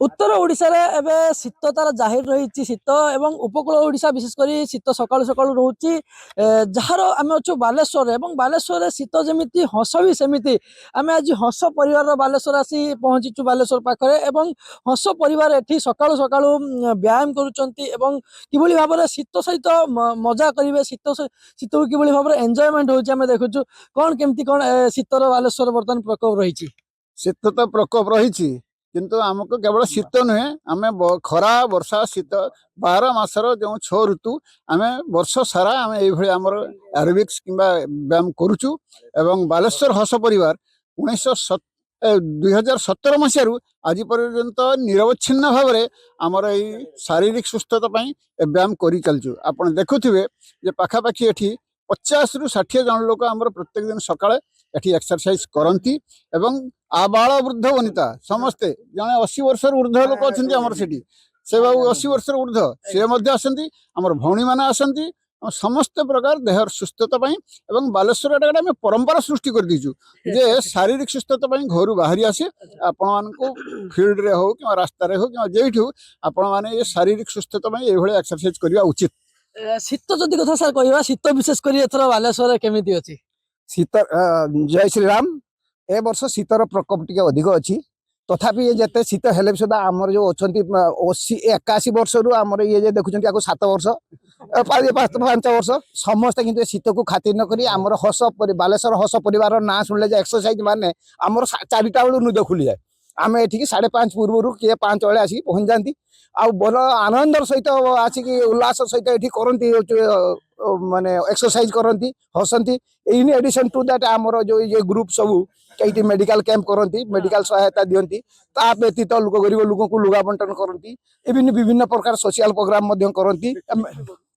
उत्तर ओडिशा रे एबे शीत तार जाहिर रही शीत एवं उपकूल ओडिशा विशेषकर शीत सकाळु सकाळु रोची जार आम अच्छु बालेश्वर एवं बालेश्वर शीत जमी हस भी सेमती आम आज हस परिवार बालेश्वर आसी पहुंचीचु बालेश्वर पाखे एवं हस परिवार एठी सकाळु सकाळु व्यायाम करुचंती किभली भाव में शीत सहित मजा करेंगे शीत शीत को किभली भाव में एंजॉयमेंट होची आम देखुचु कौन केमती कौन शीतर बालेश्वर बर्तमान प्रकोप रही शीत तो प्रकोप रही किंतु आमको केवल शीत नुहे आम खरा वर्षा शीत 12 मासर जो 6 ऋतु आम वर्ष सारा आम ये आमर एरोबिक्स किंबा व्यायाम करुचु एवं बालेश्वर हस परिवार 2017 मसीह आज पर्यंत निरवच्छिन्न भाव में आमर यही शारीरिक सुस्थता व्यायाम कर चलचु आप देखुवे पाखापाखि एठी 50 रु 60 जन लोक आमर प्रत्येक दिन सकाळे एठी एक्सरसाइज करती एवं आबाल वृद्ध वनिता समस्ते जने 80 वर्ष ऊर्ध्व लोक अच्छा आमर से बाबू 80 वर्ष ऊर्ध्व सी आसती आमर भौणी मैंने आसती समस्त प्रकार देहर सुस्थता एवं बालेश्वर गोटे परंपरा सृष्टि कर दीचु जे शारीरिक सुस्थता घर बाहरी आसे आपण मानक फील्ड रे हो कि रास्ता रे हो कि जेठू आपण माने शारीरिक सुस्थता ये एक्सरसाइज करवा उचित। शीत जदि कथा सर कहवा शीत विशेष कर एथर बालेश्वर केमिति अछि शीत जय श्री राम ए वर्ष शीतर प्रकोप टी अधिक अच्छी तथापि जिते शीत हेले भी सुधा आमर जो अच्छा 81 वर्ष रु आमर ये देखुं 7 वर्ष 5 वर्ष समस्त कि शीत को खातिर नक आमर हस बालेश्वर हस परिवार ना शुणिले एक्सरसाइज माने आमर 4टा बेलू निद खुली जाए आम ये 5:30 पूर्व किए 5 वे आसिक पहुंच जाती आ बल आनंदर सहित आसिक उल्लास सहित ये करती माने एक्सरसाइज करती हसती इन एडिशन टू दैट आमर जो ये ग्रुप सबू कई मेडिकल कैंप करती मेडिकल सहायता दियंती ता व्यतीत लोक गरीब लोक को लुगा बंटन करती विभिन्न प्रकार सोशल प्रोग्राम करती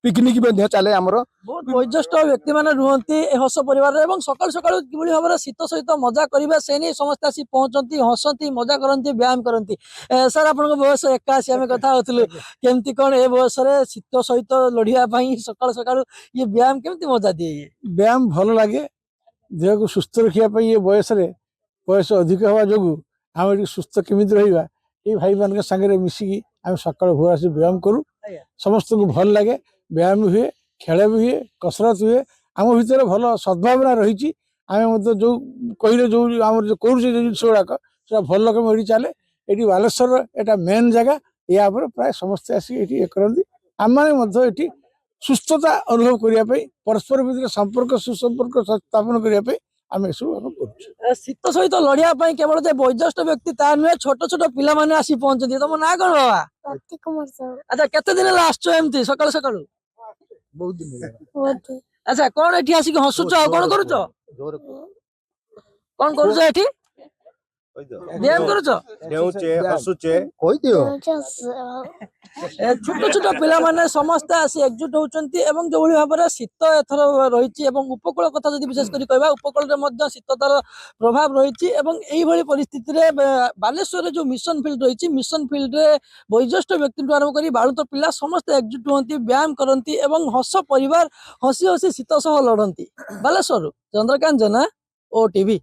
पिकनिक चले आमर बहुत वयोज्येष्ठ व्यक्ति मैंने रुहति हस परिवार एवं सकाल सकाल किभली भाव शीत सहित मजा करिबा से नहीं समस्त आसी पहुंचती हसती मजा करती व्यायाम करती सर आपन बयस 81 आम कथा होतलु केमती कोन ए बयस रे शीत सहित लड़िया पई सकाल सकाल ये व्यायाम केमती मजा दिए व्यायाम भल लगे देह को सुस्थ रखा ये बयस अधिक हवा जो आम सुस्थ केमी रहा ये भाई मान सागर मिसिकी आम सकाल भोर आस व्यायाम करूँ समस्त को भल लगे व्यायाम हुए खेल भी हुए कसरत हुए आम भितर भल सद्भावना रही आम जो कहले जो आम जो करुचे जो जिन गुड़ाक भल कम चले ये बालेश्वर एटा मेन जगह या प्राय समस्ते आसिक ये करती आम मैंने सुस्थता अनुभव करने परस्पर भितर संपर्क सुसंपर्क स्थापन करने आम सब कर शीत सहित लड़िया केवल वयोज्येष्ठ व्यक्ति ता नुहे छोट छोट पिला माने आसी पहुंचती तुम ना कौन बाबा अच्छा केते दिन आसछ एमती सकाळ सकाळ बहुत दिन अच्छा कौन एठी आसिक हसुच कौन करूच कौन करूच एठी व्यायाम करूच छोट छोट पिला माने समस्त आसी एकजुट होचंती एवं जो भाव में शीत एथर रही उपकूल कथा जब विशेष कर कहवा उपकूल शीततार प्रभाव रही यही परिस्थिति रे बालेश्वर जो मिशन फील्ड रही मिशन फील्ड रे वयोज्येष्ठ व्यक्ति आरंभ कर बालुत पिला समस्त एकजुट होती व्यायाम करती हस परिवार हसी हसी शीत सह लड़ती बालेश्वर चंद्रकांत जेना OTV।